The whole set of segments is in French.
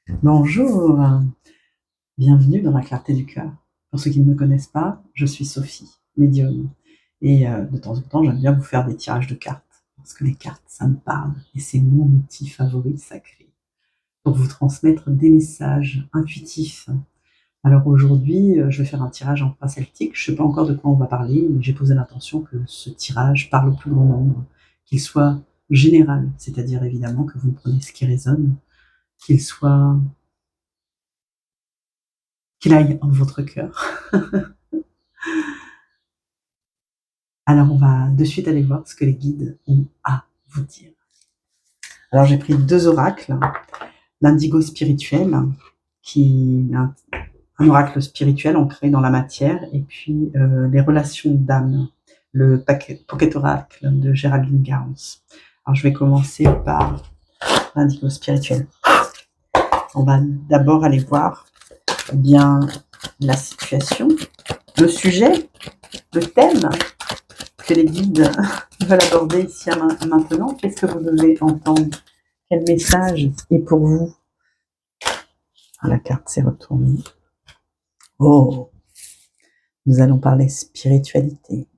Bonjour, bienvenue dans la clarté du cœur. Pour ceux qui ne me connaissent pas, je suis Sophie, médium et de temps en temps, j'aime bien vous faire des tirages de cartes parce que les cartes, ça me parle et c'est mon outil favori sacré pour vous transmettre des messages intuitifs. Alors aujourd'hui, je vais faire un tirage en emprunt celtique. Je ne sais pas encore de quoi on va parler, mais j'ai posé l'intention que ce tirage parle au plus grand nombre, qu'il soit général, c'est-à-dire évidemment que vous prenez ce qui résonne, qu'il soit qu'il aille en votre cœur. Alors on va de suite aller voir ce que les guides ont à vous dire. Alors j'ai pris 2 oracles, l'indigo spirituel, qui est un oracle spirituel ancré dans la matière, et puis les relations d'âme, le Pocket Oracle de Géraldine Garance. Alors je vais commencer par l'indigo spirituel. On va d'abord aller voir bien la situation, le sujet, le thème que les guides veulent aborder ici maintenant. Qu'est-ce que vous devez entendre? Quel message est pour vous? La carte s'est retournée. Oh, nous allons parler spiritualité.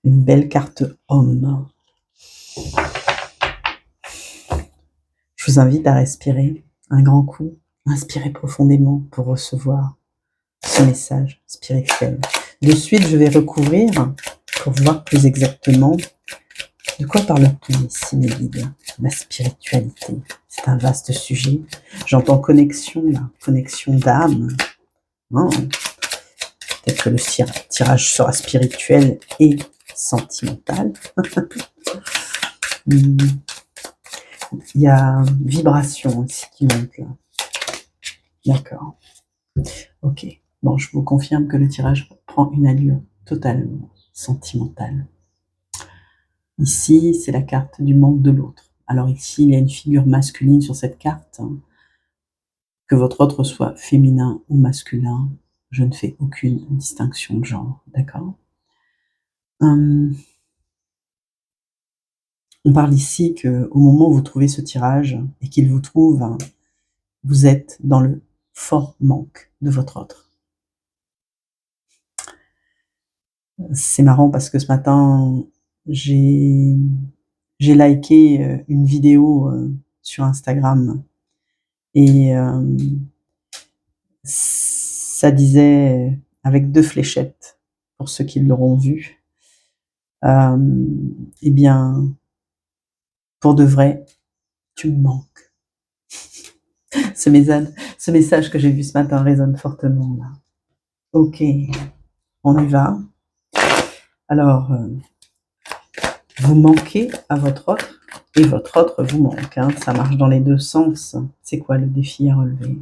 Une belle carte homme. Je vous invite à respirer un grand coup, inspirez profondément pour recevoir ce message spirituel. De suite, je vais recouvrir pour voir plus exactement de quoi parle-t-on ici, mes guides? La spiritualité, c'est un vaste sujet. J'entends connexion, là, connexion d'âme. Oh, peut-être que le tirage sera spirituel et sentimental. Il y a vibration aussi qui monte là. D'accord. Ok. Bon, je vous confirme que le tirage prend une allure totalement sentimentale. Ici, c'est la carte du manque de l'autre. Alors ici, il y a une figure masculine sur cette carte. Que votre autre soit féminin ou masculin, je ne fais aucune distinction de genre, d'accord? On parle ici qu'au moment où vous trouvez ce tirage et qu'il vous trouve, vous êtes dans le fort manque de votre autre. C'est marrant parce que ce matin, j'ai liké une vidéo sur Instagram et ça disait avec 2 fléchettes, pour ceux qui l'auront vu, eh bien, pour de vrai, tu me manques. Ce message que j'ai vu ce matin résonne fortement là. Ok, on y va. Alors, vous manquez à votre autre et votre autre vous manque. Hein. Ça marche dans les deux sens. C'est quoi le défi à relever?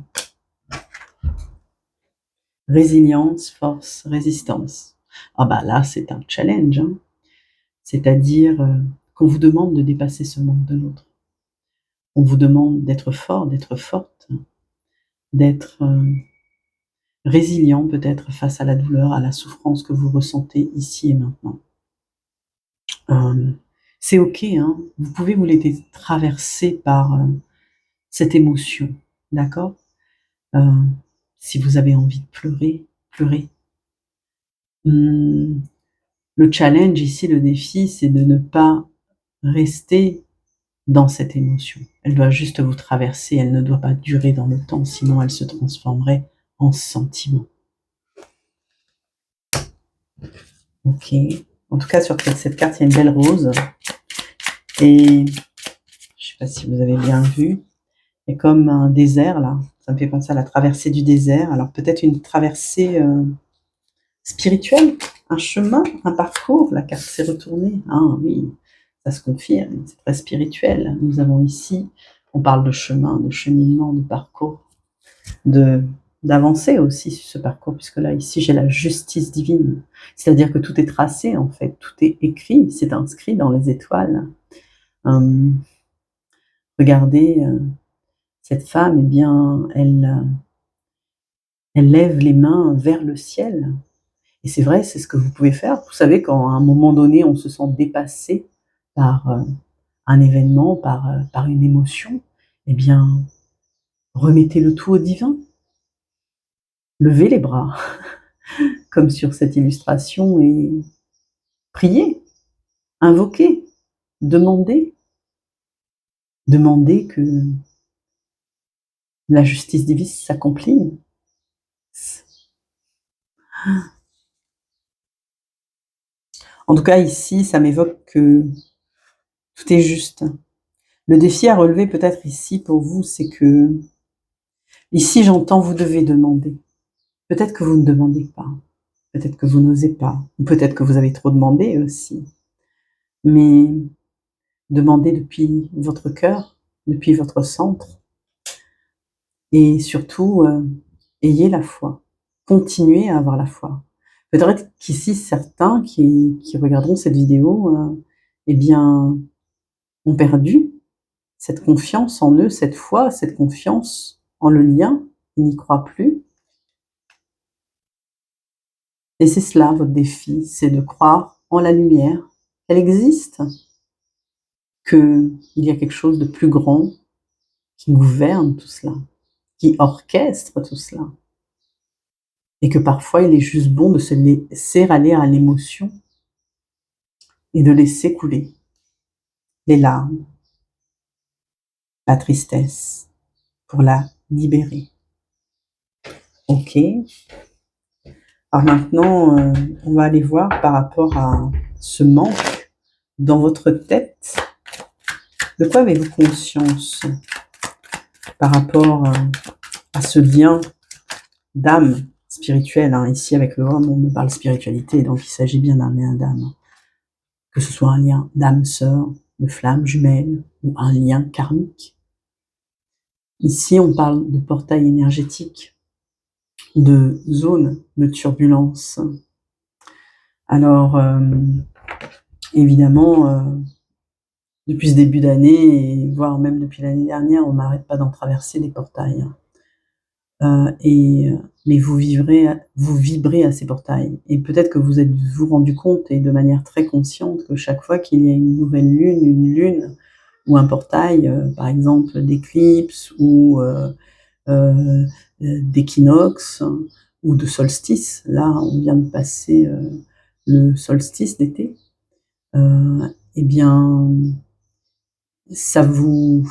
Résilience, force, résistance. Ah bah là, c'est un challenge. Hein. C'est-à-dire qu'on vous demande de dépasser ce manque de l'autre. On vous demande d'être fort, d'être forte, d'être résilient peut-être face à la douleur, à la souffrance que vous ressentez ici et maintenant. C'est ok, hein, vous pouvez vous laisser traverser par cette émotion, d'accord? Si vous avez envie de pleurer, pleurez. Le challenge ici, le défi, c'est de ne pas rester dans cette émotion. Elle doit juste vous traverser, elle ne doit pas durer dans le temps, sinon elle se transformerait en sentiment. Ok. En tout cas, sur cette carte, il y a une belle rose. Et je ne sais pas si vous avez bien vu, il y a comme un désert là. Ça me fait penser à la traversée du désert. Alors peut-être une traversée spirituelle, un chemin, un parcours. La carte s'est retournée. Ah oui, ça se confirme. C'est très spirituel. Nous avons ici, on parle de chemin, de cheminement, de parcours, d'avancer aussi sur ce parcours, puisque là, ici, j'ai la justice divine. C'est-à-dire que tout est tracé, en fait, tout est écrit, c'est inscrit dans les étoiles. Regardez, cette femme, eh bien, elle lève les mains vers le ciel. Et c'est vrai, c'est ce que vous pouvez faire. Vous savez, quand à un moment donné, on se sent dépassé par un événement, par une émotion, eh bien, remettez le tout au divin. Levez les bras, comme sur cette illustration, et priez, invoquez, demandez. Demandez que la justice divine s'accomplisse. En tout cas, ici, ça m'évoque que tout est juste. Le défi à relever peut-être ici pour vous, c'est que ici, j'entends vous devez demander. Peut-être que vous ne demandez pas, peut-être que vous n'osez pas, ou peut-être que vous avez trop demandé aussi. Mais demandez depuis votre cœur, depuis votre centre, et surtout, ayez la foi. Continuez à avoir la foi. Peut-être qu'ici, certains qui regarderont cette vidéo, eh bien, ont perdu cette confiance en eux, cette foi, cette confiance en le lien. Ils n'y croient plus. Et c'est cela, votre défi, c'est de croire en la lumière, qu'elle existe, qu'il y a quelque chose de plus grand qui gouverne tout cela, qui orchestre tout cela. Et que parfois, il est juste bon de se laisser aller à l'émotion et de laisser couler les larmes, la tristesse, pour la libérer. Ok. Alors maintenant, on va aller voir par rapport à ce manque dans votre tête. De quoi avez-vous conscience par rapport à ce lien d'âme spirituelle, hein. Ici, avec le homme, on me parle spiritualité, donc il s'agit bien d'un lien d'âme. Que ce soit un lien d'âme sœur, de flamme jumelle, ou un lien karmique. Ici, on parle de portail énergétique, de zone de turbulence. Alors, évidemment, depuis ce début d'année, et voire même depuis l'année dernière, on n'arrête pas d'en traverser des portails. Mais vous vibrez à ces portails. Et peut-être que vous êtes-vous rendu compte, et de manière très consciente, que chaque fois qu'il y a une nouvelle lune, une lune, ou un portail, par exemple d'éclipse, ou d'équinoxe, ou de solstice, là on vient de passer le solstice d'été, eh bien, ça vous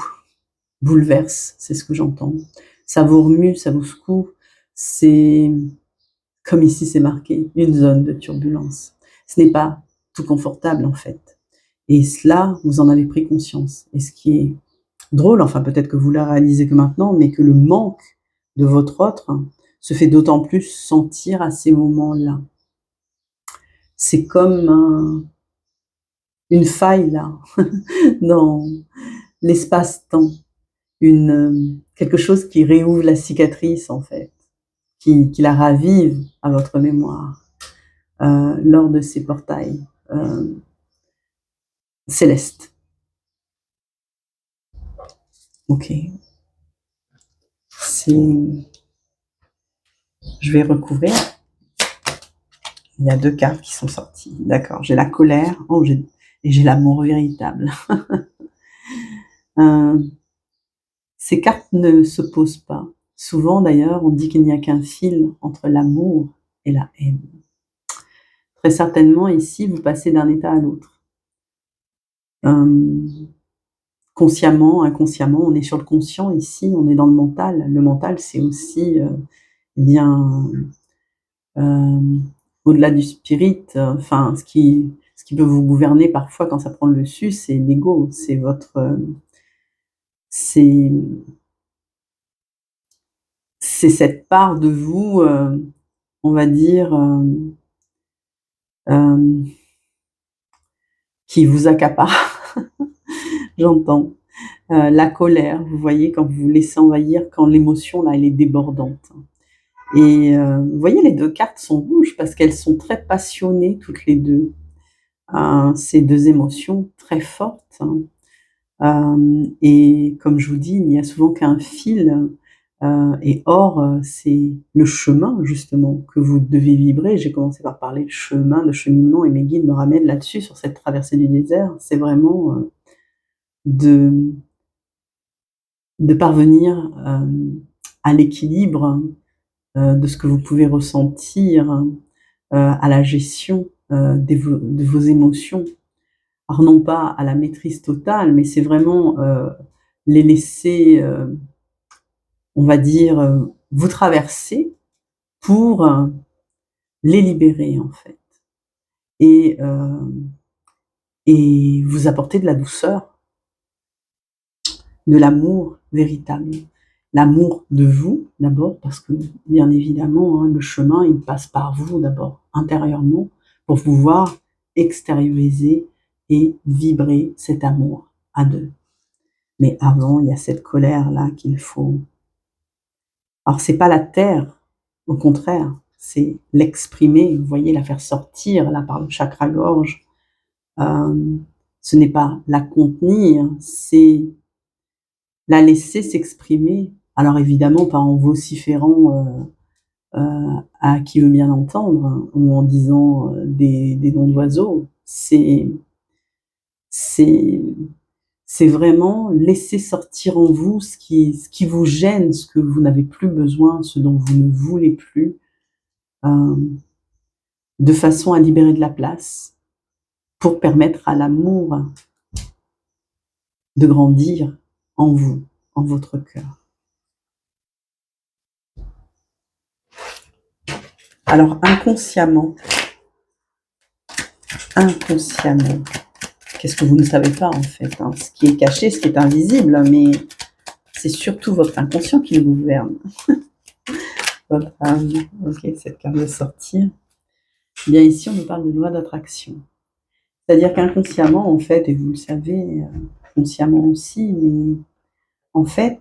bouleverse, c'est ce que j'entends. Ça vous remue, ça vous secoue. C'est, comme ici c'est marqué, une zone de turbulence. Ce n'est pas tout confortable en fait. Et cela, vous en avez pris conscience. Et ce qui est drôle, enfin peut-être que vous la réalisez que maintenant, mais que le manque de votre autre se fait d'autant plus sentir à ces moments-là. C'est comme une faille là, dans l'espace-temps. Quelque chose qui réouvre la cicatrice en fait, qui la ravive à votre mémoire lors de ces portails célestes. Ok. Je vais recouvrir. Il y a 2 cartes qui sont sorties. D'accord. J'ai la colère et j'ai l'amour véritable. Ces cartes ne s'opposent pas. Souvent d'ailleurs, on dit qu'il n'y a qu'un fil entre l'amour et la haine. Très certainement, ici, vous passez d'un état à l'autre. Consciemment, inconsciemment, on est sur le conscient ici, on est dans le mental. Le mental, c'est aussi, eh bien, au-delà du spirit, enfin, ce qui peut vous gouverner parfois quand ça prend le dessus, c'est l'ego, c'est votre, c'est cette part de vous, on va dire, qui vous accapare. J'entends. La colère, vous voyez, quand vous vous laissez envahir, quand l'émotion, là, elle est débordante. Et vous voyez, les 2 cartes sont rouges parce qu'elles sont très passionnées toutes les 2. Ces 2 émotions très fortes, et comme je vous dis, il n'y a souvent qu'un fil, et or, c'est le chemin justement que vous devez vibrer. J'ai commencé par parler de chemin, de cheminement, et mes guides me ramènent là-dessus, sur cette traversée du désert. C'est vraiment, de de parvenir à l'équilibre de ce que vous pouvez ressentir, à la gestion de vos émotions. Alors non pas à la maîtrise totale, mais c'est vraiment les laisser, on va dire, vous traverser pour les libérer en fait et, et vous apporter de la douceur, de l'amour véritable. L'amour de vous d'abord, parce que bien évidemment, hein, le chemin il passe par vous d'abord, intérieurement, pour pouvoir extérioriser et vibrer cet amour à deux. Mais avant, il y a cette colère-là qu'il faut. Alors c'est pas la taire, au contraire, c'est l'exprimer, vous voyez, la faire sortir là par le chakra-gorge. Ce n'est pas la contenir, c'est la laisser s'exprimer. Alors évidemment pas en vociférant à qui veut bien entendre, hein, ou en disant des noms d'oiseaux. C'est c'est vraiment laisser sortir en vous ce qui vous gêne, ce que vous n'avez plus besoin, ce dont vous ne voulez plus, de façon à libérer de la place pour permettre à l'amour de grandir en vous, en votre cœur. Alors inconsciemment, qu'est-ce que vous ne savez pas en fait, hein, ce qui est caché, ce qui est invisible, mais c'est surtout votre inconscient qui le gouverne. Votre âme, ok, cette carte de sortir. Bien ici, on nous parle de loi d'attraction. C'est-à-dire qu'inconsciemment, en fait, et vous le savez, consciemment aussi, mais en fait,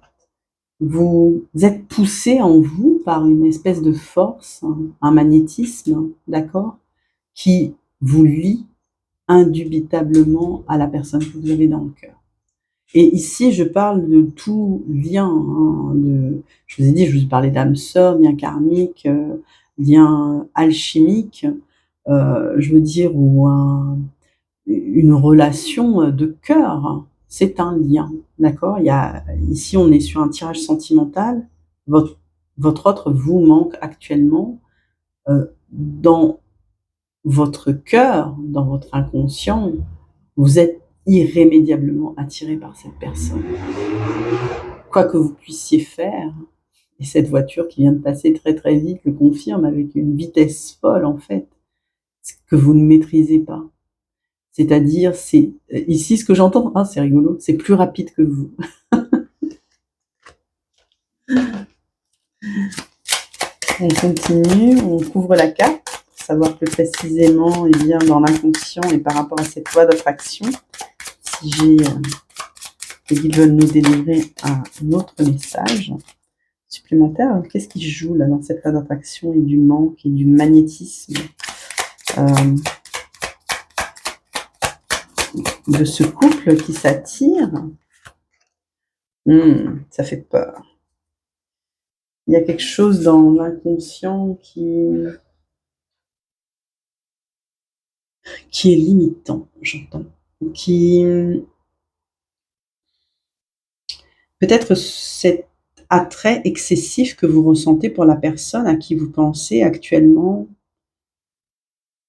vous êtes poussé en vous par une espèce de force, un magnétisme, d'accord, qui vous lie indubitablement à la personne que vous avez dans le cœur. Et ici, je parle de tout lien, hein, je vous ai dit, je vous ai parlé d'âme sœur, lien karmique, lien alchimique, je veux dire, ou une relation de cœur, c'est un lien, d'accord? Ici, on est sur un tirage sentimental. Votre autre vous manque actuellement dans votre cœur, dans votre inconscient. Vous êtes irrémédiablement attiré par cette personne. Quoi que vous puissiez faire, et cette voiture qui vient de passer très très vite le confirme avec une vitesse folle en fait, que vous ne maîtrisez pas. C'est-à-dire, c'est ici ce que j'entends, c'est rigolo, c'est plus rapide que vous. On continue, on couvre la carte pour savoir plus précisément, et bien dans l'inconscient et par rapport à cette loi d'attraction, si j'ai les guides veulent nous délivrer un autre message supplémentaire. Alors, qu'est-ce qui joue là dans cette loi d'attraction et du manque et du magnétisme de ce couple qui s'attire? Ça fait peur. Il y a quelque chose dans l'inconscient qui est limitant, j'entends. Qui peut-être cet attrait excessif que vous ressentez pour la personne à qui vous pensez actuellement,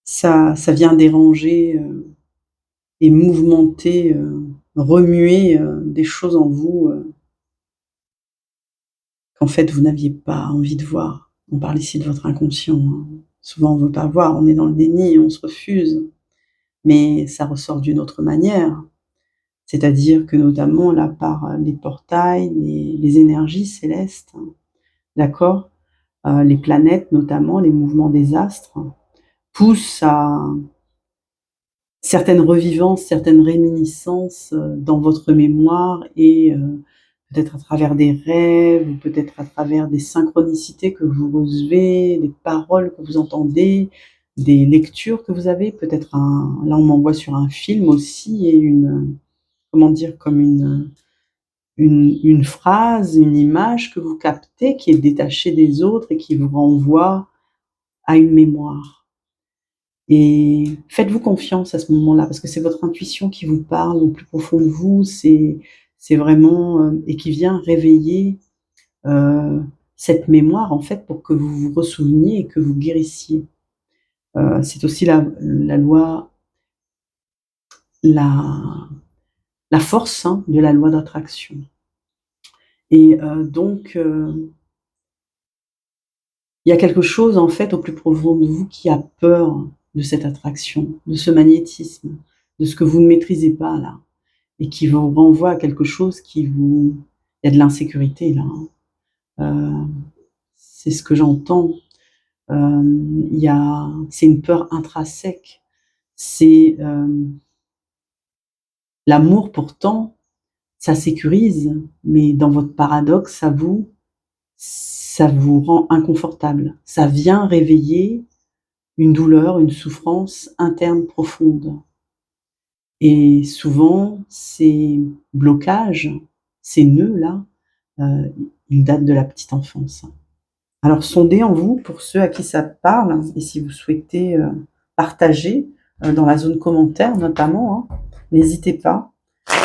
ça vient déranger et mouvementer, remuer des choses en vous qu'en fait vous n'aviez pas envie de voir. On parle ici de votre inconscient, hein. Souvent on ne veut pas voir, on est dans le déni, on se refuse, mais ça ressort d'une autre manière. C'est-à-dire que notamment là par les portails, les énergies célestes, d'accord, les planètes notamment, les mouvements des astres, poussent à certaines revivances, certaines réminiscences dans votre mémoire et peut-être à travers des rêves ou peut-être à travers des synchronicités que vous recevez, des paroles que vous entendez, des lectures que vous avez, peut-être là on m'envoie sur un film aussi et comment dire, comme une phrase, une image que vous captez qui est détachée des autres et qui vous renvoie à une mémoire. Et faites-vous confiance à ce moment-là, parce que c'est votre intuition qui vous parle au plus profond de vous, c'est c'est vraiment, et qui vient réveiller, cette mémoire, en fait, pour que vous vous ressouveniez et que vous guérissiez. C'est aussi la loi, la la force, hein, de la loi d'attraction et donc il y a quelque chose, en fait, au plus profond de vous qui a peur de cette attraction, de ce magnétisme, de ce que vous ne maîtrisez pas là et qui vous renvoie à quelque chose qui vous il y a de l'insécurité là, hein. C'est ce que j'entends. Il y a c'est une peur intrinsèque. C'est, l'amour pourtant, ça sécurise, mais dans votre paradoxe à vous, ça vous rend inconfortable. Ça vient réveiller une douleur, une souffrance interne profonde et souvent ces blocages, ces nœuds-là, ils datent de la petite enfance. Alors sondez en vous pour ceux à qui ça parle et si vous souhaitez, partager, dans la zone commentaire notamment, hein, n'hésitez pas.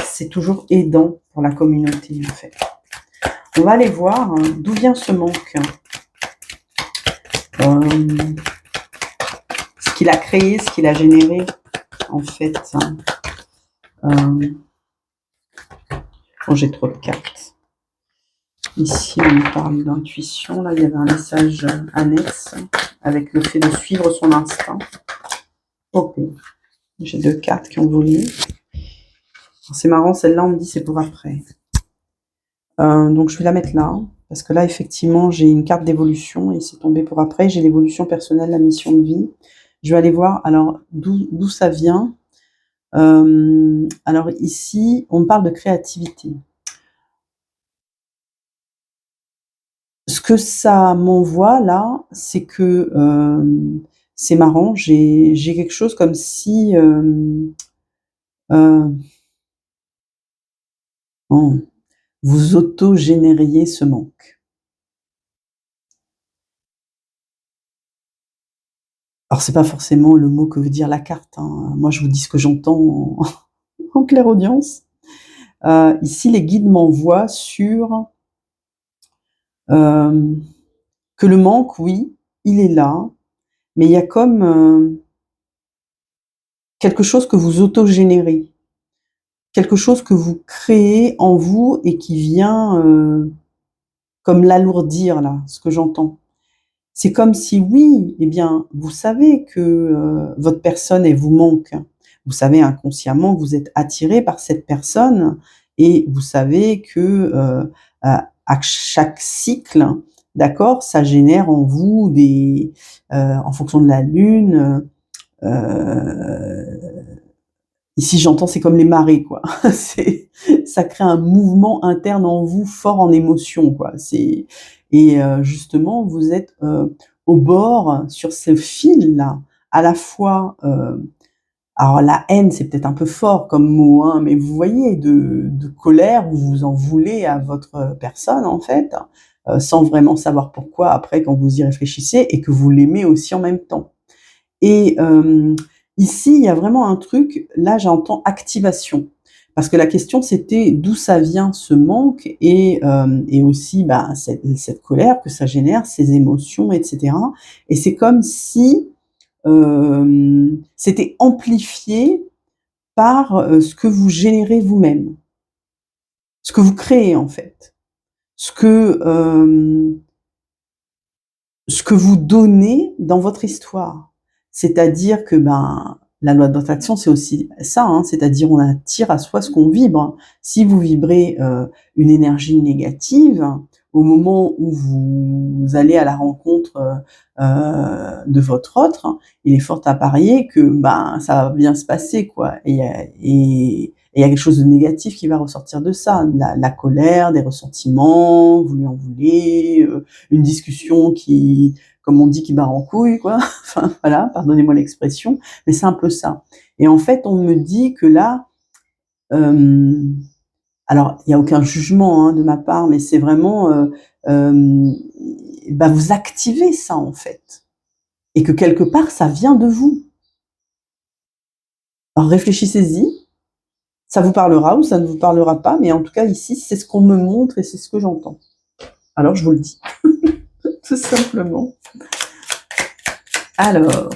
C'est toujours aidant pour la communauté, en fait. On va aller voir, d'où vient ce manque. Ce qu'il a créé, ce qu'il a généré, en fait. Oh, j'ai trop de cartes. Ici, on parle d'intuition. Là, il y avait un message annexe avec le fait de suivre son instinct. Ok. J'ai 2 cartes qui ont volé. C'est marrant, celle-là, on me dit c'est pour après. Donc, je vais la mettre là, parce que là, effectivement, j'ai une carte d'évolution et c'est tombé pour après. J'ai l'évolution personnelle, la mission de vie. Je vais aller voir, alors, d'où ça vient. Alors, ici, on parle de créativité. Ce que ça m'envoie là, c'est que c'est marrant, j'ai quelque chose comme si vous auto-génériez ce manque. Alors c'est pas forcément le mot que veut dire la carte, hein. Moi je vous dis ce que j'entends en clairaudience. Ici les guides m'envoient sur que le manque, oui, il est là, mais il y a comme quelque chose que vous auto-générez. Quelque chose que vous créez en vous et qui vient, comme l'alourdir là, ce que j'entends. C'est comme si oui, eh bien, vous savez que, votre personne, elle vous manque. Vous savez inconsciemment que vous êtes attiré par cette personne et vous savez que, à chaque cycle, d'accord, ça génère en vous des, en fonction de la lune, ici j'entends c'est comme les marées quoi. C'est ça crée un mouvement interne en vous fort en émotion quoi. C'est et justement vous êtes, au bord sur ce fil-là, à la fois, alors la haine c'est peut-être un peu fort comme mot, hein, mais vous voyez de colère où vous en voulez à votre personne en fait, sans vraiment savoir pourquoi après quand vous y réfléchissez et que vous l'aimez aussi en même temps. Et ici, il y a vraiment un truc, là j'entends activation. Parce que la question c'était d'où ça vient ce manque et aussi, bah, cette colère que ça génère, ces émotions et cetera. Et c'est comme si, c'était amplifié par, ce que vous générez vous-même. Ce que vous créez en fait. Ce que, ce que vous donnez dans votre histoire. C'est-à-dire que, ben, la loi d'attraction, c'est aussi ça, hein, c'est-à-dire on attire à soi ce qu'on vibre. Si vous vibrez, une énergie négative, au moment où vous allez à la rencontre, de votre autre, il est fort à parier que, ben, ça va bien se passer, quoi et il y a quelque chose de négatif qui va ressortir de ça, de la colère, des ressentiments, vous lui en voulez, une discussion qui, comme on dit, qui barre en couille, quoi. Enfin, voilà, pardonnez-moi l'expression, mais c'est un peu ça. Et en fait, on me dit que là, alors il y a aucun jugement, hein, de ma part, mais c'est vraiment, bah, vous activez ça, en fait et que quelque part, ça vient de vous. Alors réfléchissez-y Ça vous parlera ou ça ne vous parlera pas, mais en tout cas ici, c'est ce qu'on me montre et c'est ce que j'entends. Alors je vous le dis, tout simplement. Alors,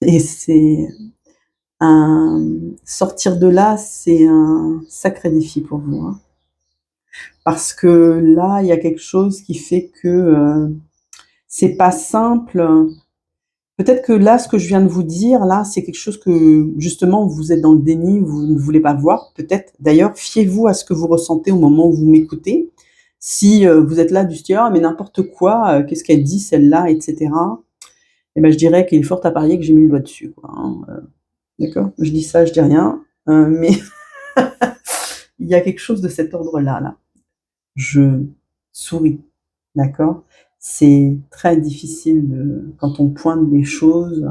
et c'est sortir de là, c'est un sacré défi pour vous, hein. Parce que là, il y a quelque chose qui fait que c'est pas simple. Peut-être que là, ce que je viens de vous dire, là, c'est quelque chose que justement vous êtes dans le déni, vous ne voulez pas voir. Peut-être, d'ailleurs, fiez-vous à ce que vous ressentez au moment où vous m'écoutez. Si vous êtes là du style ah mais n'importe quoi, qu'est-ce qu'elle dit celle-là, etc. Et ben je dirais qu'il est fort à parier que j'ai mis le doigt dessus, quoi, hein. D'accord. Je dis ça, je dis rien, mais il y a quelque chose de cet ordre-là, là. Je souris, d'accord? C'est très difficile quand on pointe des choses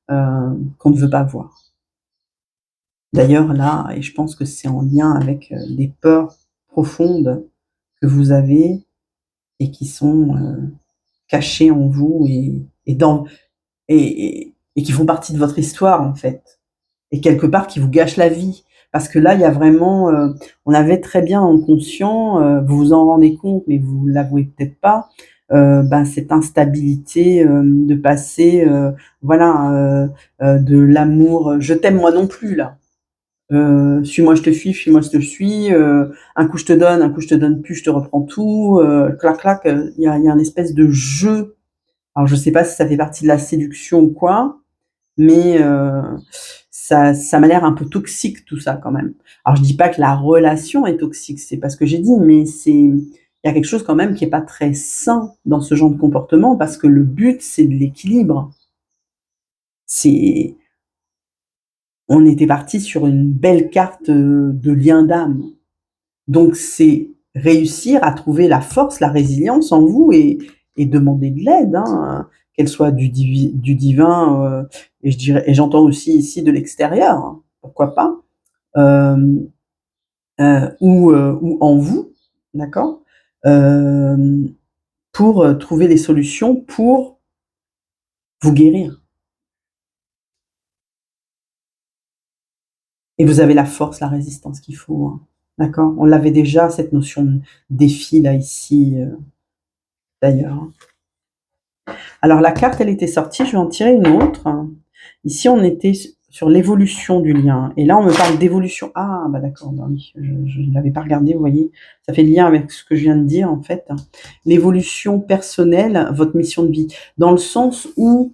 qu'on ne veut pas voir. D'ailleurs, là, et je pense que c'est en lien avec des peurs profondes que vous avez et qui sont cachées en vous et qui font partie de votre histoire, en fait, et quelque part qui vous gâchent la vie. Parce que là, il y a vraiment, on avait très bien en conscient, vous vous en rendez compte, mais vous l'avouez peut-être pas, ben, cette instabilité de passer, voilà, de l'amour, je t'aime moi non plus là. Suis-moi, je te suis-moi, je te suis. Un coup je te donne, un coup je te donne plus, je te reprends tout. Clac, clac. Il y a une espèce de jeu. Alors je sais pas si ça fait partie de la séduction ou quoi, mais ça m'a l'air un peu toxique tout ça quand même. Alors je dis pas que la relation est toxique, c'est pas ce que j'ai dit, mais il y a quelque chose quand même qui est pas très sain dans ce genre de comportement parce que le but c'est de l'équilibre. C'est On était parti sur une belle carte de lien d'âme. Donc c'est réussir à trouver la force, la résilience en vous et demander de l'aide, hein, qu'elle soit du divin et je dirais et j'entends aussi ici de l'extérieur, hein, pourquoi pas, euh, ou en vous, d'accord, euh, pour trouver des solutions pour vous guérir. Et vous avez la force, la résistance qu'il faut, hein, d'accord. On l'avait déjà cette notion de défi là ici d'ailleurs. Alors la carte, elle était sortie, je vais en tirer une autre. Ici, on était sur l'évolution du lien. Et là, on me parle d'évolution. Ah, bah d'accord, bah oui, je ne l'avais pas regardé, vous voyez. Ça fait lien avec ce que je viens de dire, en fait. L'évolution personnelle, votre mission de vie. Dans le sens où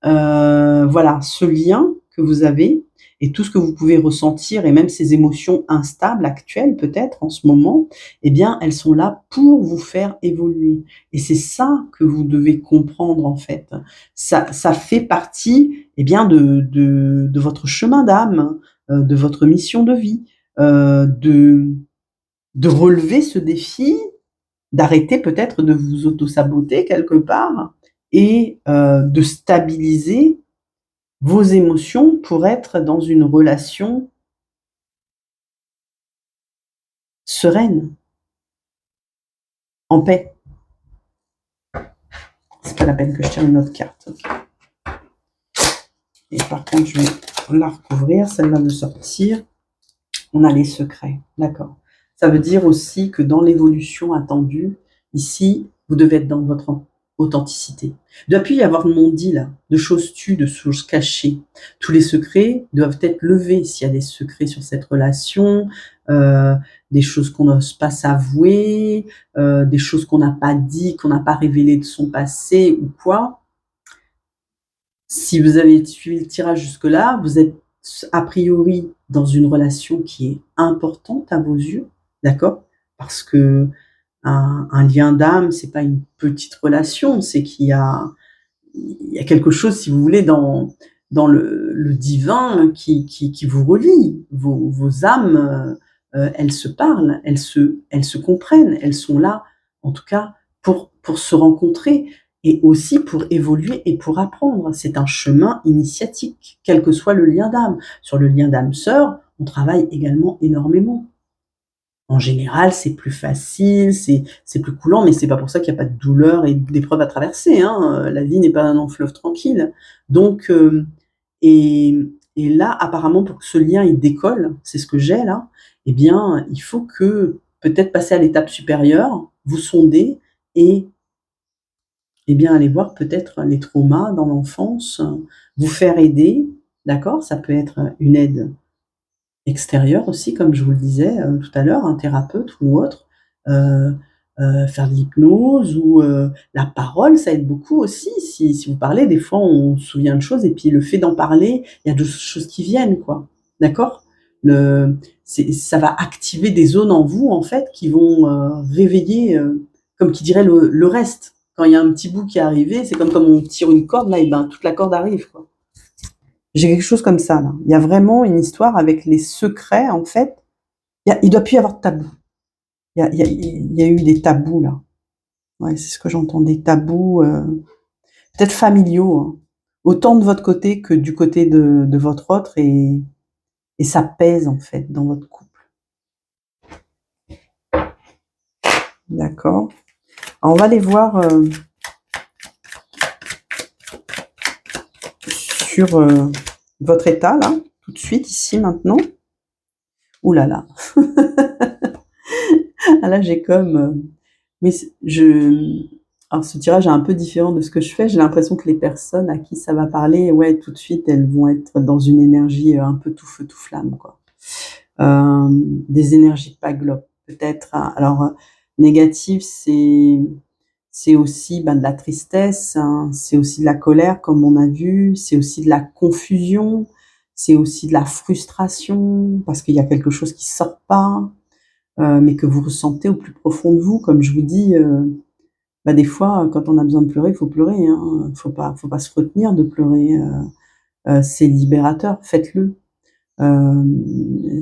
voilà, ce lien que vous avez et tout ce que vous pouvez ressentir et même ces émotions instables actuelles peut-être en ce moment, eh bien, elles sont là pour vous faire évoluer et c'est ça que vous devez comprendre en fait. Ça fait partie, eh bien, de votre chemin d'âme, de votre mission de vie, de relever ce défi, d'arrêter peut-être de vous auto-saboter quelque part et de stabiliser vos émotions pour être dans une relation sereine, en paix. C'est pas la peine que je tire une autre carte. Okay. Et par contre, je vais la recouvrir, celle-là de sortir. On a les secrets, d'accord. Ça veut dire aussi que dans l'évolution attendue, ici, vous devez être dans votre authenticité. Il doit plus y avoir de non-dit là, de choses tues, de choses cachées. Tous les secrets doivent être levés s'il y a des secrets sur cette relation, euh, des choses qu'on n'ose pas s'avouer, des choses qu'on n'a pas dit, qu'on n'a pas révélées de son passé ou quoi. Si vous avez suivi le tirage jusque-là, vous êtes a priori dans une relation qui est importante à vos yeux, d'accord? Parce que un lien d'âme, c'est pas une petite relation, c'est qu'il y a quelque chose, si vous voulez, dans le divin qui vous relie. Vos âmes, elles se parlent, elles se comprennent, elles sont là, en tout cas, pour se rencontrer et aussi pour évoluer et pour apprendre. C'est un chemin initiatique, quel que soit le lien d'âme. Sur le lien d'âme sœur, on travaille également énormément. En général, c'est plus facile, c'est plus coulant, mais c'est pas pour ça qu'il y a pas de douleur et d'épreuves à traverser, hein. La vie n'est pas un long fleuve tranquille. Donc, et et là, apparemment, pour que ce lien, il décolle, c'est ce que j'ai là, eh bien, il faut que peut-être passer à l'étape supérieure, vous sonder et bien, aller voir peut-être les traumas dans l'enfance, vous faire aider, d'accord? Ça peut être une aide extérieure aussi, comme je vous le disais, tout à l'heure, un thérapeute ou autre, heu faire de l'hypnose ou la parole, ça aide beaucoup aussi. Si vous parlez, des fois, on se souvient de choses et puis le fait d'en parler, il y a d'autres choses qui viennent, quoi. D'accord? Le Ça va activer des zones en vous, en fait, qui vont, réveiller, comme qui dirait le reste. Quand il y a un petit bout qui est arrivé, c'est comme on tire une corde là et ben, toute la corde arrive, quoi. J'ai quelque chose comme ça là. Il y a vraiment une histoire avec les secrets en fait. Il doit plus y avoir de tabou. Il y a eu des tabous là. Ouais, c'est ce que j'entends, des tabous, peut-être familiaux, hein. Autant de votre côté que du côté de votre autre et ça pèse en fait dans votre couple. D'accord. Alors on va aller voir, sur, votre état là, tout de suite ici maintenant. Ouh là là. Ah là, j'ai comme, oui, alors ce tirage est un peu différent de ce que je fais. J'ai l'impression que les personnes à qui ça va parler, ouais, tout de suite, elles vont être dans une énergie, un peu tout feu tout flamme, quoi. Des énergies Paglob, peut-être, hein. Alors, négatives, c'est aussi, ben, de la tristesse, hein, c'est aussi de la colère comme on a vu, c'est aussi de la confusion, c'est aussi de la frustration parce qu'il y a quelque chose qui sort pas. Mais que vous ressentez au plus profond de vous. Comme je vous dis, bah, des fois, quand on a besoin de pleurer, il faut pleurer, hein. Faut pas se retenir de pleurer, c'est libérateur, faites-le.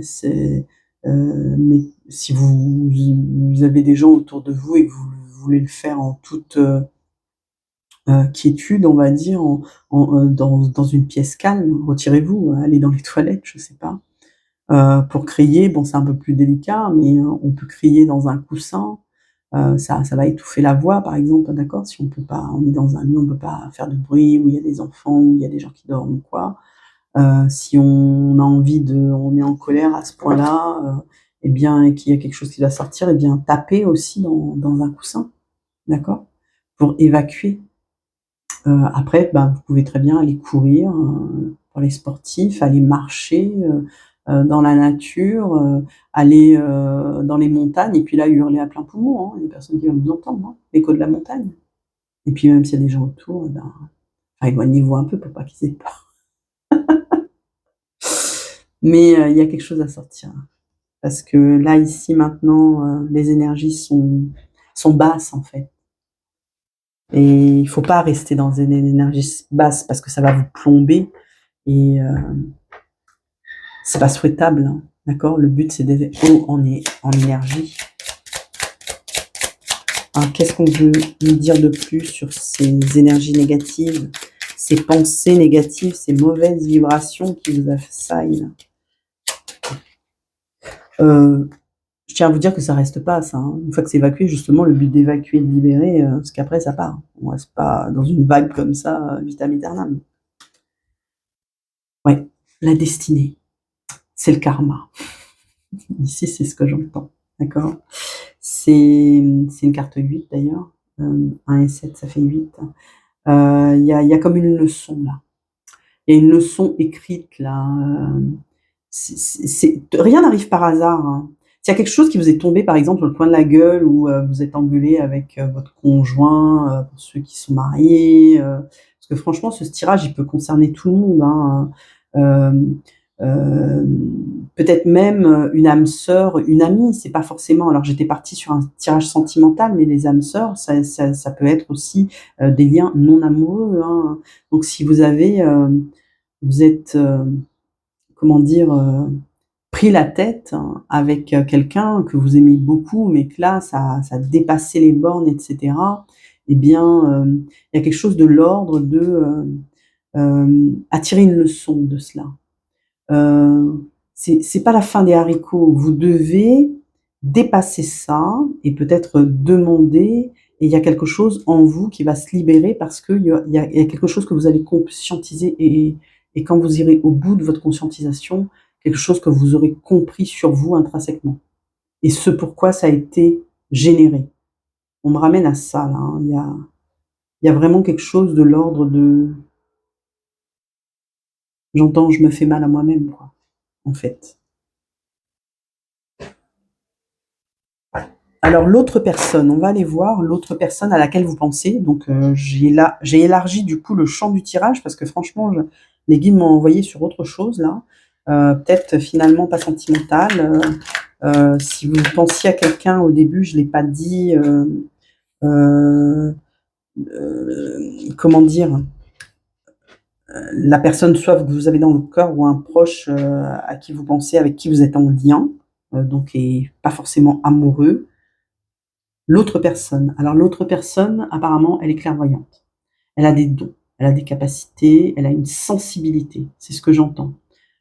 C'est, mais si vous avez des gens autour de vous et que vous voulez le faire en toute, quiétude, on va dire, dans une pièce calme, retirez-vous, allez dans les toilettes, je sais pas. Pour crier, bon, c'est un peu plus délicat, mais on peut crier dans un coussin, ça va étouffer la voix, par exemple, d'accord? Si on est dans un lieu, on peut pas faire de bruit, où il y a des enfants, où il y a des gens qui dorment ou quoi. Si on est en colère à ce point-là, et bien, et qu'il y a quelque chose qui va sortir, et bien, tapez aussi dans un coussin, d'accord? Pour évacuer. Après, bah, vous pouvez très bien aller courir, pour les sportifs, aller marcher, dans la nature, aller, dans les montagnes et puis là, hurler à plein poumon, hein. Il y a personne qui va vous entendre, hein, l'écho de la montagne et puis même s'il y a des gens autour, eh ben, enfin, éloignez-vous un peu pour pas qu'ils aient peur. Mais, il y a quelque chose à sortir, hein, parce que là, ici, maintenant, les énergies sont basses, en fait et il faut pas rester dans une énergie basse parce que ça va vous plomber et c'est pas souhaitable, hein, d'accord? Le but, c'est d'être haut en énergie. Alors, qu'est-ce qu'on veut nous dire de plus sur ces énergies négatives, ces pensées négatives, ces mauvaises vibrations qui vous assaillent là? Je tiens à vous dire que ça reste pas ça, hein. Une fois que c'est évacué, justement, le but d'évacuer, de libérer, parce qu'après ça part. On reste pas dans une vague comme ça, vitam aeternam. Ouais, la destinée, c'est le karma. Ici, c'est ce que j'entends, d'accord? C'est une carte 8 d'ailleurs, 1 et 7 ça fait 8. Il y a comme une leçon là. Il y a une leçon écrite là, c'est rien n'arrive par hasard, hein. S'il y a quelque chose qui vous est tombé par exemple sur le coin de la gueule ou, vous êtes engueulé avec, votre conjoint, pour ceux qui sont mariés, parce que franchement ce tirage il peut concerner tout le monde, hein, hem, peut-être même, une âme sœur, une amie, c'est pas forcément alors j'étais partie sur un tirage sentimental, mais les âmes sœurs ça peut être aussi, des liens non amoureux, hein. Donc si vous êtes, comment dire? Pris la tête hein, avec, quelqu'un que vous aimez beaucoup, mais que là ça a dépassé les bornes et cetera, eh bien, il y a quelque chose de l'ordre de, à tirer une leçon de cela. C'est pas la fin des haricots. Vous devez dépasser ça et peut-être demander et il y a quelque chose en vous qui va se libérer parce qu'il y a quelque chose que vous allez conscientiser et quand vous irez au bout de votre conscientisation, quelque chose que vous aurez compris sur vous intrinsèquement et ce pourquoi ça a été généré. On me ramène à ça là, hein. Il y a vraiment quelque chose de l'ordre de j'entends, je me fais mal à moi-même, quoi, en fait. Alors l'autre personne, on va aller voir l'autre personne à laquelle vous pensez. Donc j'ai élargi du coup le champ du tirage parce que franchement, les guides m'ont envoyé sur autre chose là. Peut-être finalement pas sentimental. Si vous pensiez à quelqu'un au début, je ne l'ai pas dit. Comment dire, la personne soit que vous avez dans le cœur ou un proche à qui vous pensez, avec qui vous êtes en lien, donc et pas forcément amoureux. L'autre personne. Alors l'autre personne, apparemment, elle est clairvoyante. Elle a des dons, elle a des capacités, elle a une sensibilité. C'est ce que j'entends.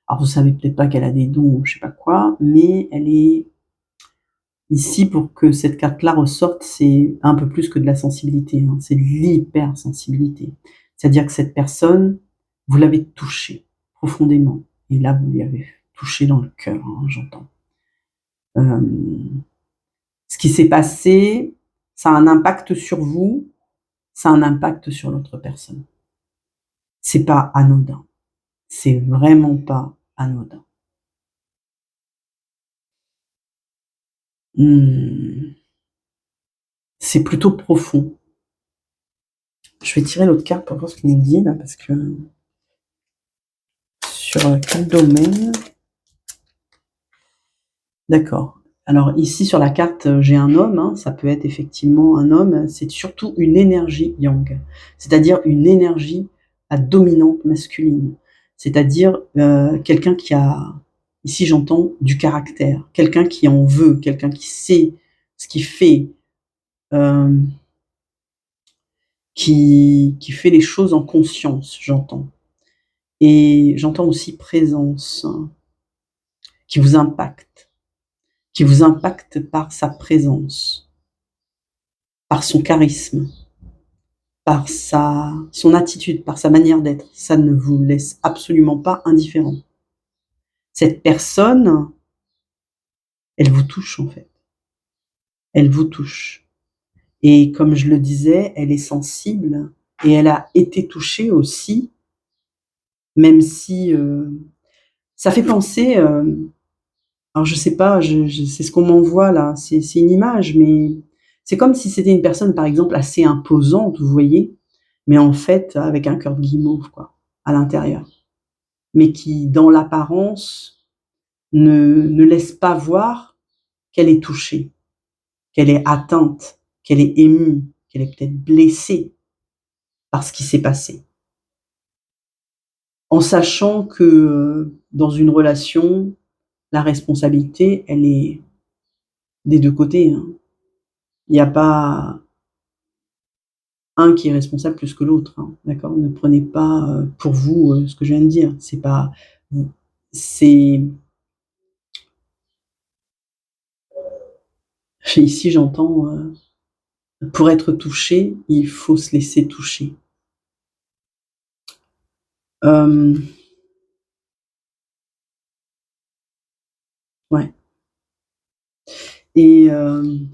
Alors vous savez peut-être pas qu'elle a des dons ou je sais pas quoi, mais elle est ici pour que cette carte-là ressorte, c'est un peu plus que de la sensibilité, hein, c'est de l'hypersensibilité. C'est-à-dire que cette personne, vous l'avez touchée profondément et là, vous lui avez touché dans le cœur, hein, j'entends. Ce qui s'est passé, ça a un impact sur vous, ça a un impact sur l'autre personne. C'est pas anodin. C'est vraiment pas anodin. C'est plutôt profond. Je vais tirer l'autre carte pour voir ce qu'il me dit là, parce que sur quel domaine? D'accord. Alors ici sur la carte, j'ai un homme, hein, ça peut être effectivement un homme, c'est surtout une énergie yang, c'est-à-dire une énergie à dominante masculine. C'est-à-dire, quelqu'un qui a, ici j'entends du caractère, quelqu'un qui en veut, quelqu'un qui sait ce qu'il fait, hem, qui fait les choses en conscience, j'entends. Et j'entends aussi présence, hein, qui vous impacte. Qui vous impacte par sa présence, par son charisme, par son attitude, par sa manière d'être. Ça ne vous laisse absolument pas indifférent. Cette personne, elle vous touche en fait. Elle vous touche. Et comme je le disais, elle est sensible et elle a été touchée aussi, même si ça fait penser. Alors je sais pas, c'est ce qu'on m'envoie là, c'est une image, mais c'est comme si c'était une personne, par exemple, assez imposante, vous voyez? Mais en fait, avec un cœur de guimauve, quoi, à l'intérieur. Mais qui, dans l'apparence, ne laisse pas voir qu'elle est touchée, qu'elle est atteinte, qu'elle est émue, qu'elle est peut-être blessée par ce qui s'est passé. En sachant que, dans une relation, la responsabilité, elle est des 2 côtés, hein. Il n'y a pas un qui est responsable plus que l'autre, hein, d'accord? Ne prenez pas, pour vous, ce que je viens de dire. C'est pas vous c'est ici j'entends, pour être touché, il faut se laisser toucher. Hem, ouais et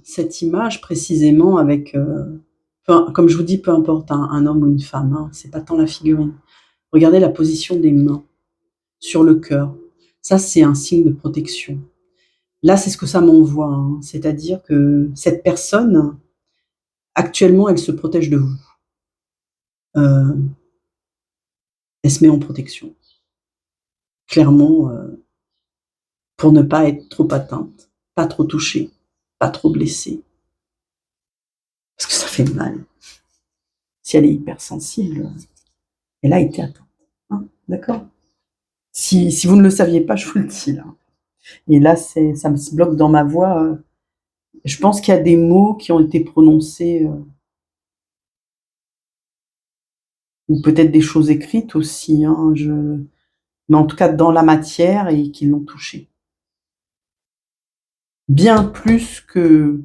cette image précisément avec, comme je vous dis, peu importe un homme ou une femme, hein, c'est pas tant la figurine. Regardez la position des mains sur le cœur. Ça, c'est un signe de protection. Là, c'est ce que ça m'envoie, hein, c'est-à-dire que cette personne, actuellement, elle se protège de vous. Heu, Elle se met en protection. Clairement, pour ne pas être trop atteinte, pas trop touchée, pas trop blessée, parce que ça fait mal. Si elle est hypersensible, elle a été atteinte, hein, d'accord? Si vous ne le saviez pas, je vous le dis là. Et là, ça me se bloque dans ma voix, je pense qu'il y a des mots qui ont été prononcés, ou peut-être des choses écrites aussi, hein, mais en tout cas dans la matière et qui l'ont touchée. Bien plus que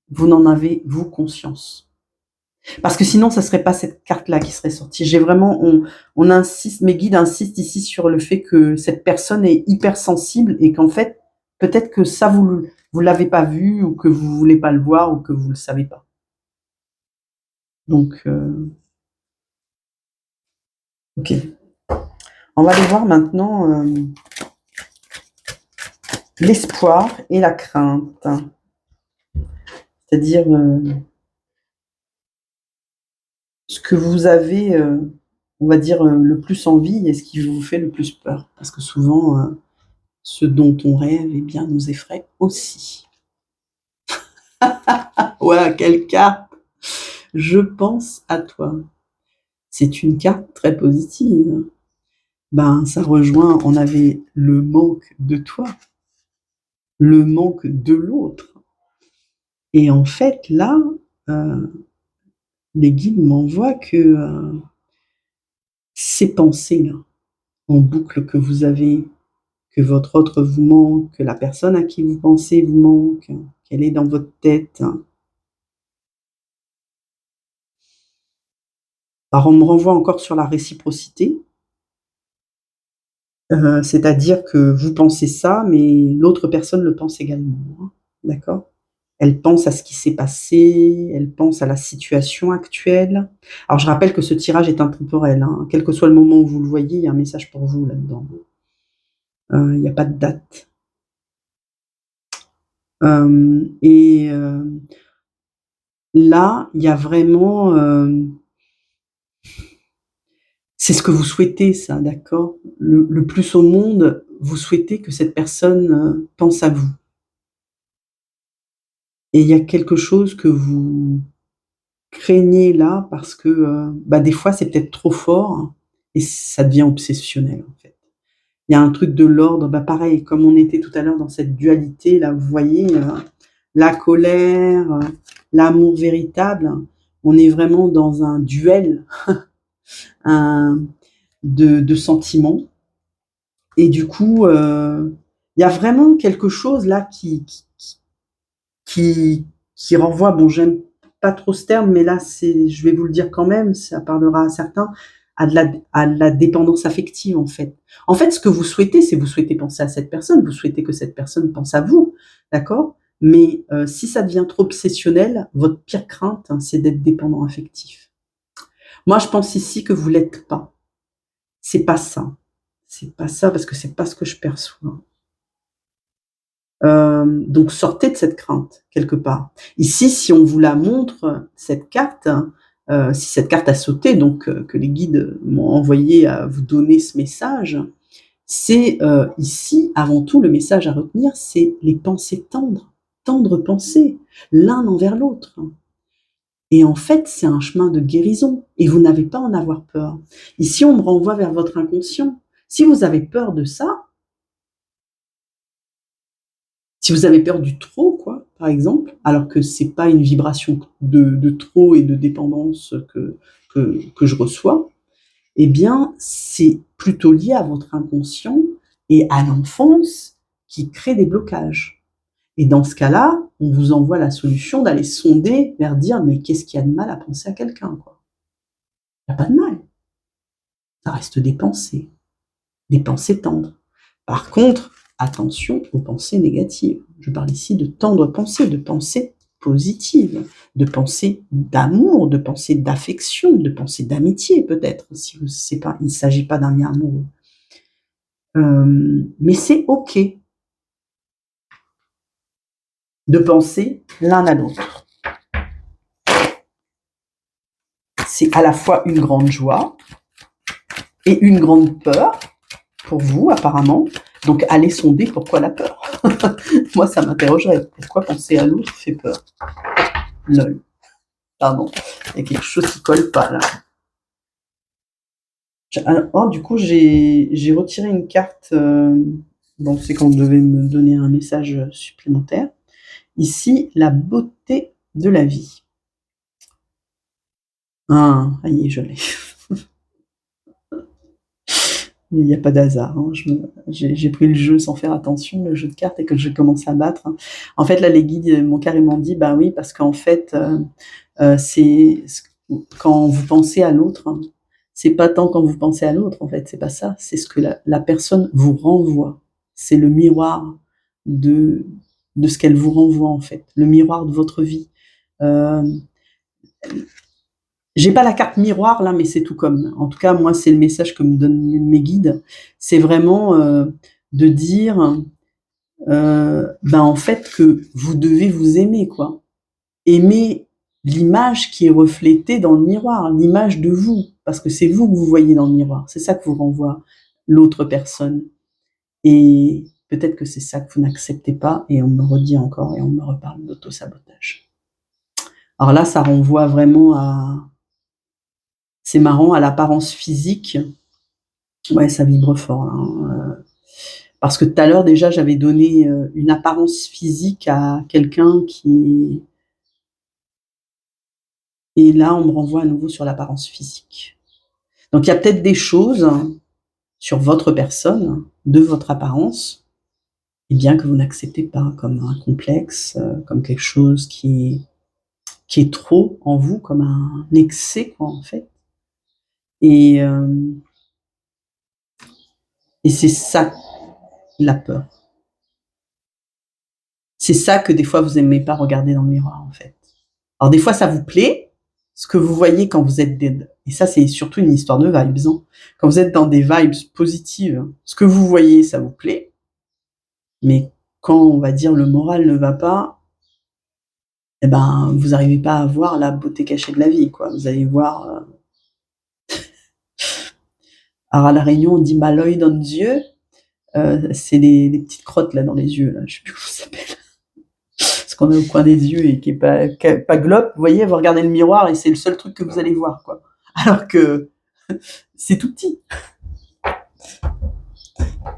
vous n'en avez, vous, conscience. Parce que sinon, ça serait pas cette carte-là qui serait sortie. J'ai vraiment, on insiste, mes guides insistent ici sur le fait que cette personne est hypersensible et qu'en fait, peut-être que ça, vous l'avez pas vu ou que vous voulez pas le voir ou que vous le savez pas. Donc, ok. On va aller voir maintenant l'espoir et la crainte. C'est-à-dire ce que vous avez, on va dire, le plus envie et ce qui vous fait le plus peur. Parce que souvent, ce dont on rêve, eh bien, nous effraie aussi. Ouais, quelle carte! Je pense à toi. C'est une carte très positive. Ben, ça rejoint, on avait le manque de toi, le manque de l'autre. Et en fait, là, euh, les guides m'envoient que ces pensées-là, en boucle que vous avez, que votre autre vous manque, que la personne à qui vous pensez vous manque, qu'elle est dans votre tête. Alors, on me renvoie encore sur la réciprocité, c'est-à-dire que vous pensez ça, mais l'autre personne le pense également, hein, d'accord? Elle pense à ce qui s'est passé, elle pense à la situation actuelle. Alors, je rappelle que ce tirage est intemporel, hein, quel que soit le moment où vous le voyez, il y a un message pour vous là-dedans. Il n'y a pas de date. Et là, il y a vraiment, c'est ce que vous souhaitez, ça, d'accord? Le plus au monde, vous souhaitez que cette personne pense à vous. Et il y a quelque chose que vous craignez là parce que bah, des fois, c'est peut-être trop fort et ça devient obsessionnel, en fait. Il y a un truc de l'ordre, bah, pareil, comme on était tout à l'heure dans cette dualité, là, vous voyez, la colère, l'amour véritable, on est vraiment dans un duel un, de sentiments. Et du coup, il y a vraiment quelque chose là qui, qui renvoie, bon, j'aime pas trop ce terme, mais là, je vais vous le dire quand même, ça parlera à certains, à de la dépendance affective, en fait. En fait, ce que vous souhaitez, c'est vous souhaitez penser à cette personne, vous souhaitez que cette personne pense à vous, d'accord? Mais si ça devient trop obsessionnel, votre pire crainte, hein, c'est d'être dépendant affectif. Moi, je pense ici que vous l'êtes pas. C'est pas ça. C'est pas ça parce que c'est pas ce que je perçois. Donc sortez de cette crainte quelque part. Ici, si on vous la montre, cette carte, si cette carte a sauté, donc que les guides m'ont envoyé à vous donner ce message, c'est ici, avant tout, le message à retenir, c'est les pensées tendres, tendres pensées, l'un envers l'autre. Et en fait, c'est un chemin de guérison, et vous n'avez pas à en avoir peur. Ici, on me renvoie vers votre inconscient. Si vous avez peur de ça, si vous avez peur du trop, quoi, par exemple, alors que c'est pas une vibration de trop et de dépendance que je reçois, eh bien, c'est plutôt lié à votre inconscient et à l'enfance qui crée des blocages. Et dans ce cas-là, on vous envoie la solution d'aller sonder vers dire mais qu'est-ce qu'il y a de mal à penser à quelqu'un, quoi. Il n'y a pas de mal. Ça reste des pensées tendres. Par contre, attention aux pensées négatives. Je parle ici de tendres pensées, de pensées positives, de pensées d'amour, de pensées d'affection, de pensées d'amitié peut-être, si vous c'est pas, il ne s'agit pas d'un lien amoureux. Mais c'est ok de penser l'un à l'autre. C'est à la fois une grande joie et une grande peur pour vous apparemment. Donc allez sonder pourquoi la peur. Moi ça m'interrogerait. Pourquoi penser à l'autre fait peur? Lol. Pardon. Il y a quelque chose qui colle pas là. Oh, du coup, j'ai retiré une carte. Bon, c'est qu'on devait me donner un message supplémentaire. Ici, la beauté de la vie. Ah, ça y est, je l'ai. Il n'y a pas d'hasard, hein. J'ai pris le jeu sans faire attention, le jeu de cartes, et que j'ai commencé à battre. En fait, là, les guides m'ont carrément dit, bah oui, parce qu'en fait, c'est quand vous pensez à l'autre, hein, c'est pas tant quand vous pensez à l'autre, en fait, c'est pas ça, c'est ce que la personne vous renvoie. C'est le miroir de ce qu'elle vous renvoie, en fait, le miroir de votre vie. J'ai pas la carte miroir là, mais c'est tout comme. En tout cas, moi, c'est le message que me donnent mes guides. C'est vraiment de dire, en fait, que vous devez vous aimer, quoi. Aimer l'image qui est reflétée dans le miroir, l'image de vous, parce que c'est vous que vous voyez dans le miroir. C'est ça que vous renvoie l'autre personne. Et peut-être que c'est ça que vous n'acceptez pas, et on me redit encore, et on me reparle d'auto-sabotage. Alors là, ça renvoie vraiment à... C'est marrant, à l'apparence physique. Ouais, ça vibre fort, là, hein, parce que tout à l'heure, déjà, j'avais donné une apparence physique à quelqu'un qui... Et là, on me renvoie à nouveau sur l'apparence physique. Donc, il y a peut-être des choses sur votre personne, de votre apparence, et bien que vous n'acceptez pas comme un complexe, comme quelque chose qui est trop en vous, comme un excès, quoi, en fait. Et c'est ça, la peur. C'est ça que des fois, vous n'aimez pas regarder dans le miroir, en fait. Alors, des fois, ça vous plaît, ce que vous voyez quand vous êtes dead. Et ça, c'est surtout une histoire de vibes. Hein. Quand vous êtes dans des vibes positives, ce que vous voyez, ça vous plaît. Mais quand, on va dire, le moral ne va pas, eh ben, vous n'arrivez pas à voir la beauté cachée de la vie, quoi. Vous allez voir... Alors, à La Réunion, on dit « mal l'œil dans les yeux ». C'est les petites crottes, là, dans les yeux, là. Je sais plus comment ça s'appelle. Ce qu'on a au coin des yeux et qui est pas globe. Vous voyez, vous regardez le miroir et c'est le seul truc que vous allez voir, quoi. Alors que c'est tout petit.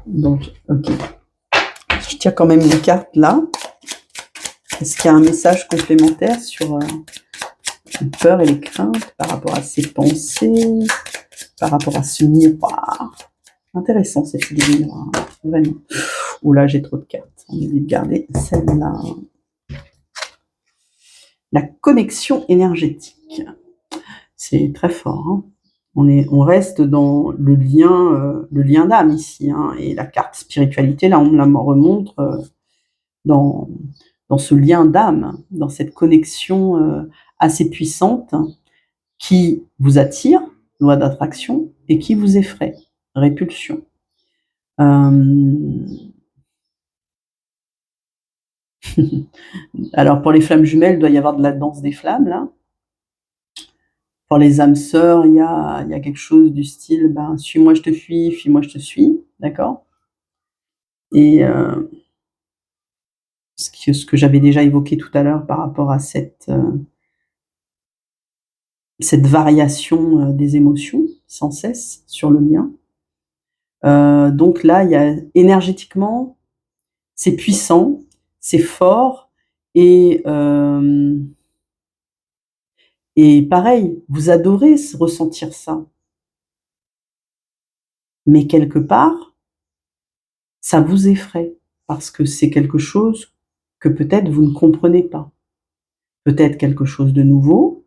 Donc, ok. Je tiens quand même une carte là. Est-ce qu'il y a un message complémentaire sur les peurs et les craintes par rapport à ces pensées, par rapport à ce miroir? Intéressant cette idée de miroir, vraiment. Oula, j'ai trop de cartes. On va garder celle-là. La connexion énergétique. C'est très fort. Hein. On reste dans le lien d'âme ici. Hein, et la carte spiritualité, là, on me la remontre dans ce lien d'âme, dans cette connexion assez puissante qui vous attire, loi d'attraction, et qui vous effraie, répulsion. Alors pour les flammes jumelles, il doit y avoir de la danse des flammes, là. Pour les âmes sœurs, il y a quelque chose du style, suis-moi, je te fuis, fuis-moi, je te suis, d'accord? Et ce que j'avais déjà évoqué tout à l'heure par rapport à cette variation des émotions sans cesse sur le mien. Donc là, il y a énergétiquement, c'est puissant, c'est fort et pareil, vous adorez ressentir ça. Mais quelque part, ça vous effraie parce que c'est quelque chose que peut-être vous ne comprenez pas. Peut-être quelque chose de nouveau,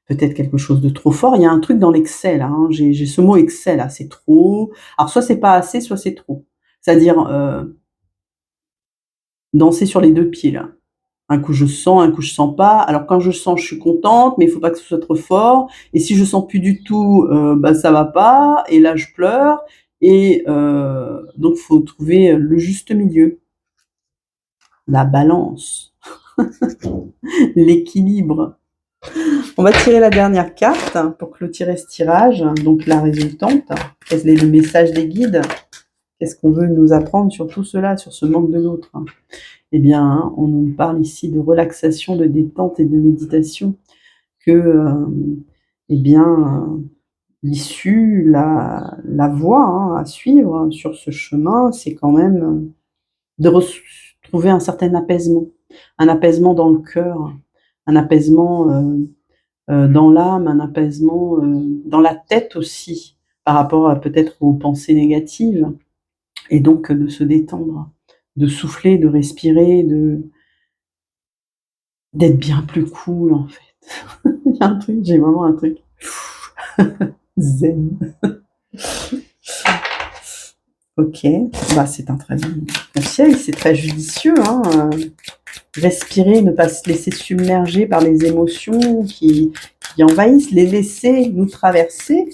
peut-être quelque chose de trop fort. Il y a un truc dans l'excès là, hein. J'ai ce mot excès là, c'est trop. Alors soit c'est pas assez, soit c'est trop. C'est-à-dire danser sur les 2 pieds là. Un coup je sens, un coup je sens pas. Alors quand je sens, je suis contente, mais il faut pas que ce soit trop fort. Et si je sens plus du tout, ça va pas. Et là je pleure. Et donc faut trouver le juste milieu, la balance, l'équilibre. On va tirer la dernière carte pour clôturer ce tirage. Donc la résultante, quel est le message des guides? Qu'est-ce qu'on veut nous apprendre sur tout cela, sur ce manque de l'autre? Eh bien, on nous parle ici de relaxation, de détente et de méditation, que l'issue, la voie à suivre sur ce chemin, c'est quand même de retrouver un certain apaisement dans le cœur, un apaisement dans l'âme, un apaisement dans la tête aussi, par rapport à peut-être aux pensées négatives, et donc de se détendre, de souffler, de respirer, d'être bien plus cool en fait. Il y a un truc, j'ai vraiment un truc. Zen. Ok, bah, c'est un très bon conseil, c'est très judicieux, hein. Respirer, ne pas se laisser submerger par les émotions qui envahissent, les laisser nous traverser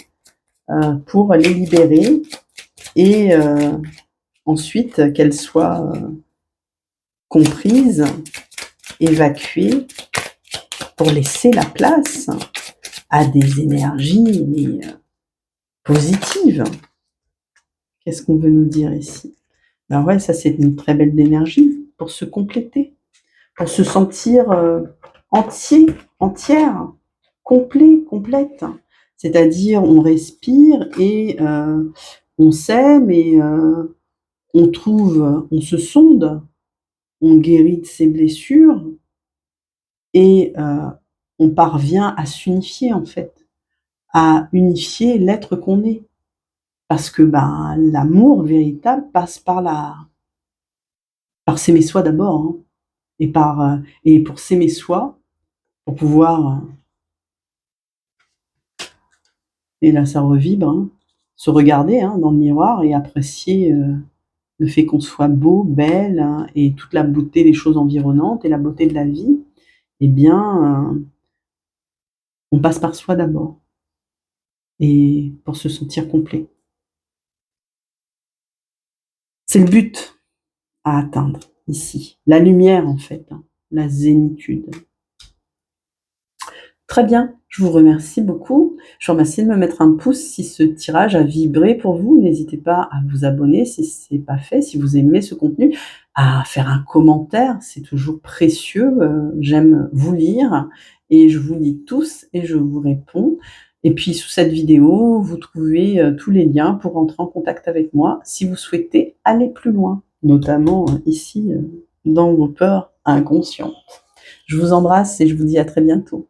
pour les libérer et ensuite qu'elles soient comprises, évacuées, pour laisser la place à des énergies mais positives. Qu'est-ce qu'on veut nous dire ici? Ben ouais, ça c'est une très belle énergie pour se compléter, pour se sentir entier, entière, complet, complète. C'est-à-dire on respire et on s'aime et on trouve, on se sonde, on guérit de ses blessures et on parvient à s'unifier en fait, à unifier l'être qu'on est. Parce que ben, l'amour véritable passe par s'aimer soi d'abord, hein, et pour s'aimer soi, pour pouvoir, et là ça revibre, hein, se regarder hein, dans le miroir et apprécier le fait qu'on soit beau, belle hein, et toute la beauté des choses environnantes et la beauté de la vie, eh bien, on passe par soi d'abord et pour se sentir complet. C'est le but à atteindre ici, la lumière en fait, hein, la zénitude. Très bien, je vous remercie beaucoup. Je vous remercie de me mettre un pouce si ce tirage a vibré pour vous. N'hésitez pas à vous abonner si ce n'est pas fait, si vous aimez ce contenu, à faire un commentaire, c'est toujours précieux. J'aime vous lire et je vous lis tous et je vous réponds. Et puis sous cette vidéo, vous trouvez tous les liens pour rentrer en contact avec moi si vous souhaitez aller plus loin, notamment ici dans vos peurs inconscientes. Je vous embrasse et je vous dis à très bientôt.